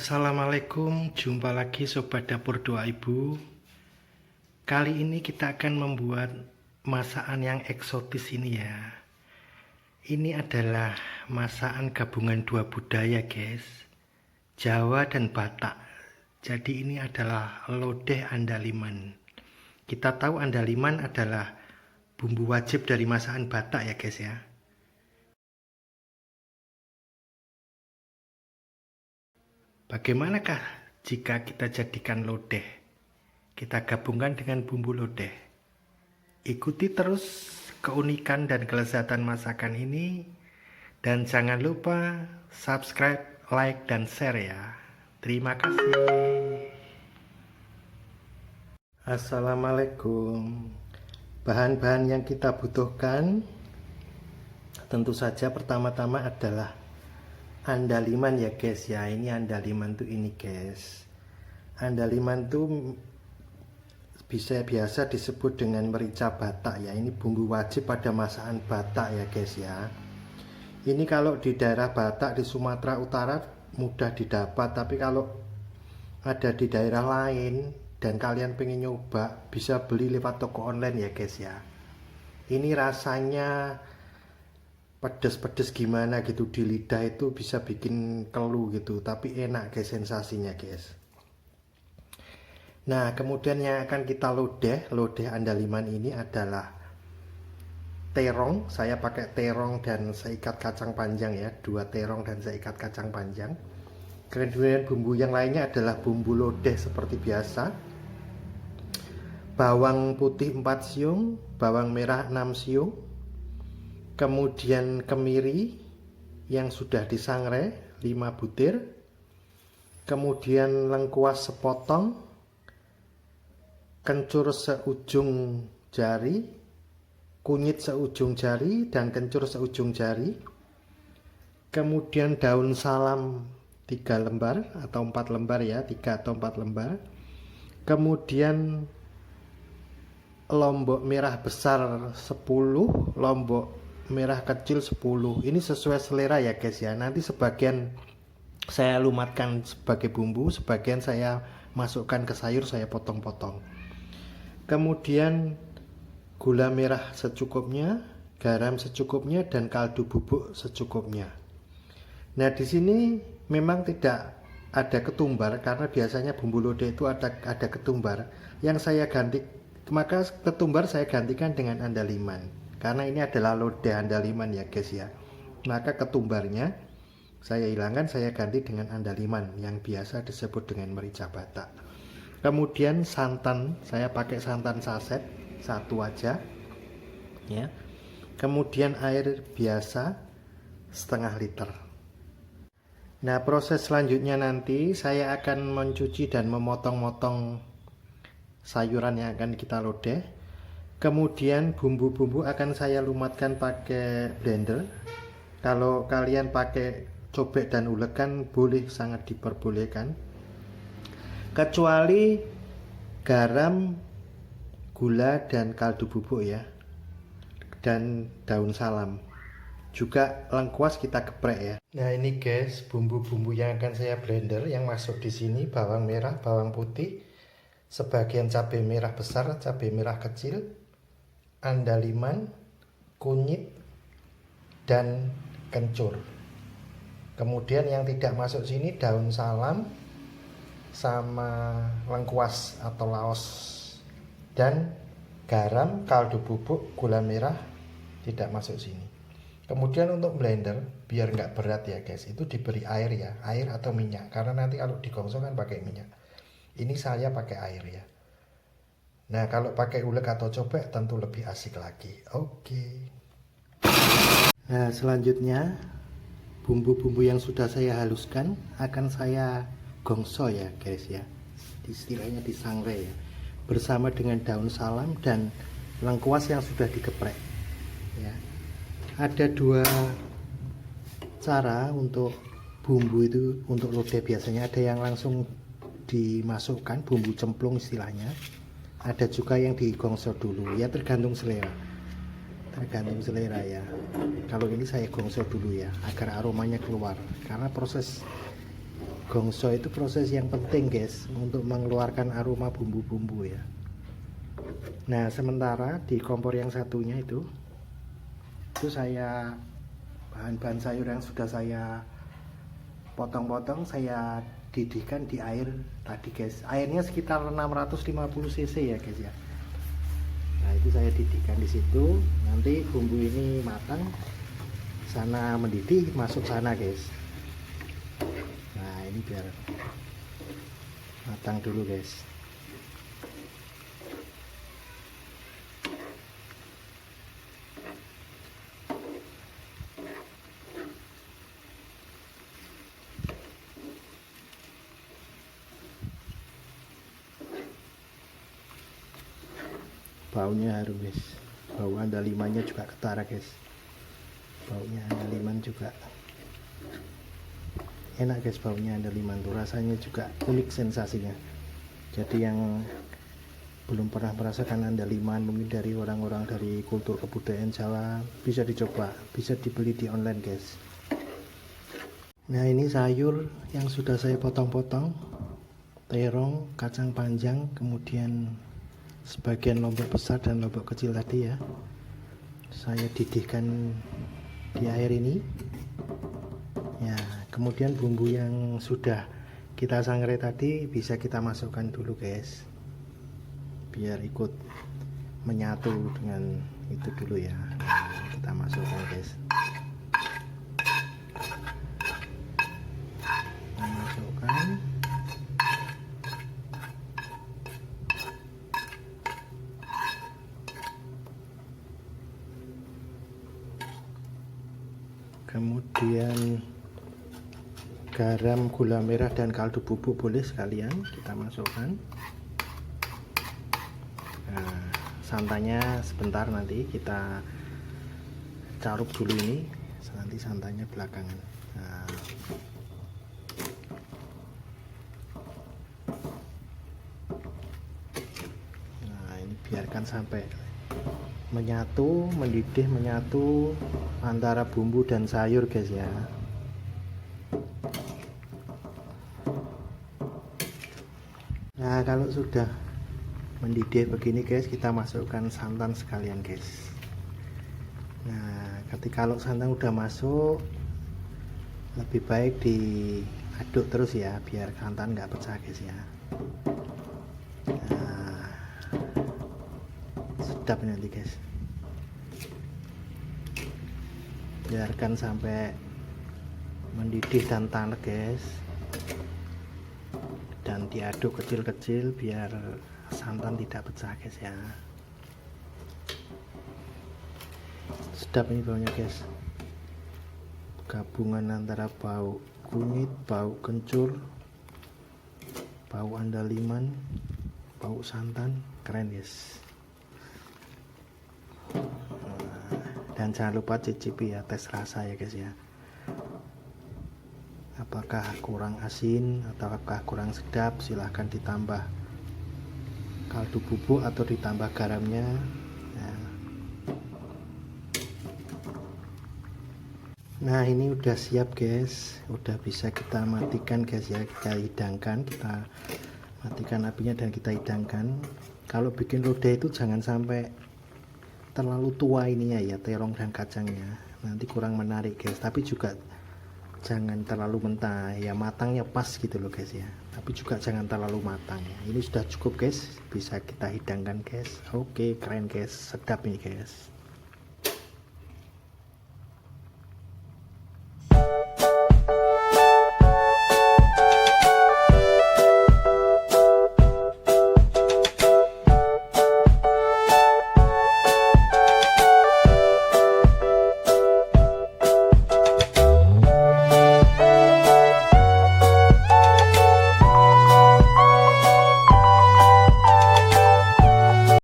Assalamualaikum, jumpa lagi Sobat Dapur Doa Ibu. Kali ini kita akan membuat masakan yang eksotis ini ya. Ini adalah masakan gabungan dua budaya guys, Jawa dan Batak. Jadi ini adalah lodeh andaliman. Kita tahu andaliman adalah bumbu wajib dari masakan Batak ya guys ya. Bagaimanakah jika kita jadikan lodeh? Kita gabungkan dengan bumbu lodeh. Ikuti terus keunikan dan kelezatan masakan ini. Dan jangan lupa subscribe, like, dan share ya. Terima kasih. Assalamualaikum. Bahan-bahan yang kita butuhkan tentu saja pertama-tama adalah andaliman ya guys ya. Ini andaliman tuh ini guys. Andaliman tuh biasa disebut dengan merica Batak ya. Ini bumbu wajib pada masakan Batak ya guys ya. Ini kalau di daerah Batak di Sumatera Utara mudah didapat, tapi kalau ada di daerah lain dan kalian pengen nyoba bisa beli lewat toko online ya guys ya. Ini rasanya pedes-pedes gimana gitu di lidah, itu bisa bikin keluh gitu, tapi enak guys sensasinya guys. Nah kemudian yang akan kita lodeh andaliman ini adalah terong. Saya pakai terong dan seikat kacang panjang ya, 2 terong dan seikat kacang panjang. Kemudian bumbu yang lainnya adalah bumbu lodeh seperti biasa. Bawang putih 4 siung, bawang merah 6 siung, kemudian kemiri yang sudah disangrai 5 butir, kemudian lengkuas sepotong, kencur seujung jari, kunyit seujung jari, dan kencur seujung jari, kemudian daun salam 3 lembar atau 4 lembar ya, 3 atau 4 lembar, kemudian lombok merah besar 10, lombok merah kecil 10. Ini sesuai selera ya guys ya. Nanti sebagian saya lumatkan sebagai bumbu, sebagian saya masukkan ke sayur, saya potong-potong. Kemudian gula merah secukupnya, garam secukupnya, dan kaldu bubuk secukupnya. Nah di sini memang tidak ada ketumbar karena biasanya bumbu lodeh itu ada ketumbar. Yang saya ganti, maka ketumbar saya gantikan dengan andaliman. Karena ini adalah lodeh andaliman ya guys ya. Maka ketumbarnya saya hilangkan, saya ganti dengan andaliman yang biasa disebut dengan merica Batak. Kemudian santan, saya pakai santan saset 1 aja ya. Kemudian air biasa setengah liter. Nah proses selanjutnya nanti saya akan mencuci dan memotong-motong sayuran yang akan kita lodeh. Kemudian bumbu-bumbu akan saya lumatkan pakai blender. Kalau kalian pakai cobek dan ulekan boleh, sangat diperbolehkan. Kecuali garam, gula, dan kaldu bubuk ya. Dan daun salam. Juga lengkuas kita geprek ya. Nah ini guys bumbu-bumbu yang akan saya blender. Yang masuk di sini bawang merah, bawang putih, sebagian cabai merah besar, cabai merah kecil, andaliman, kunyit, dan kencur. Kemudian yang tidak masuk sini daun salam sama lengkuas atau laos, dan garam, kaldu bubuk, gula merah tidak masuk sini. Kemudian untuk blender biar nggak berat ya guys, itu diberi air ya, air atau minyak, karena nanti kalau digongso kan pakai minyak. Ini saya pakai air ya. Nah kalau pakai ulek atau cobek tentu lebih asik lagi. Oke. Nah selanjutnya bumbu-bumbu yang sudah saya haluskan akan saya gongso ya guys ya. Istilahnya disangrai ya. Bersama dengan daun salam dan lengkuas yang sudah digeprek. Ya. Ada 2 cara untuk bumbu itu untuk lodeh biasanya. Ada yang langsung dimasukkan bumbu cemplung istilahnya. Ada juga yang digongso dulu ya, tergantung selera ya. Kalau ini saya gongso dulu ya agar aromanya keluar, karena proses gongso itu proses yang penting guys untuk mengeluarkan aroma bumbu-bumbu ya. Nah sementara di kompor yang satunya itu saya bahan-bahan sayur yang sudah saya potong-potong saya didihkan di air tadi guys. Airnya sekitar 650 cc ya guys ya. Nah itu saya didihkan di situ. Nanti bumbu ini matang, sana mendidih, masuk sana guys. Nah ini biar matang dulu guys. Baunya harum guys, bau andalimannya juga ketara guys, baunya andaliman juga enak guys, baunya andaliman tuh rasanya juga unik sensasinya. Jadi yang belum pernah merasakan andaliman mungkin dari orang-orang dari kultur kebudayaan Jawa bisa dicoba, bisa dibeli di online guys. Nah ini sayur yang sudah saya potong-potong, terong, kacang panjang, kemudian sebagian lombok besar dan lombok kecil tadi ya, saya didihkan di air ini ya. Kemudian bumbu yang sudah kita sangrai tadi bisa kita masukkan dulu guys, biar ikut menyatu dengan itu dulu ya. Nah, kita masukkan guys, kita masukkan. Kemudian garam, gula merah dan kaldu bubuk boleh sekalian kita masukkan. Nah, santannya sebentar nanti kita caruk dulu ini, nanti santannya belakangan. Nah ini biarkan sampai menyatu, mendidih, menyatu antara bumbu dan sayur guys ya. Nah kalau sudah mendidih begini guys, kita masukkan santan sekalian guys. Nah kalau santan udah masuk, lebih baik diaduk terus ya, biar santan nggak pecah guys ya. Nah, sedap nanti guys, biarkan sampai mendidih dan tanek guys, dan diaduk kecil-kecil biar santan tidak pecah guys ya. Sedap ini baunya guys, gabungan antara bau kunyit, bau kencur, bau andaliman, bau santan, keren guys. Dan jangan lupa cicipi ya, tes rasa ya guys ya, apakah kurang asin atau apakah kurang sedap. Silahkan ditambah kaldu bubuk atau ditambah garamnya ya. Nah ini udah siap guys, udah bisa kita matikan guys ya, kita hidangkan, kita matikan apinya dan kita hidangkan. Kalau bikin lodeh itu jangan sampai terlalu tua ininya ya, terong dan kacangnya, nanti kurang menarik guys. Tapi juga jangan terlalu mentah ya, matangnya pas gitu loh guys ya, tapi juga jangan terlalu matang ya. Ini sudah cukup guys, bisa kita hidangkan guys. Oke, keren guys, sedap nih guys.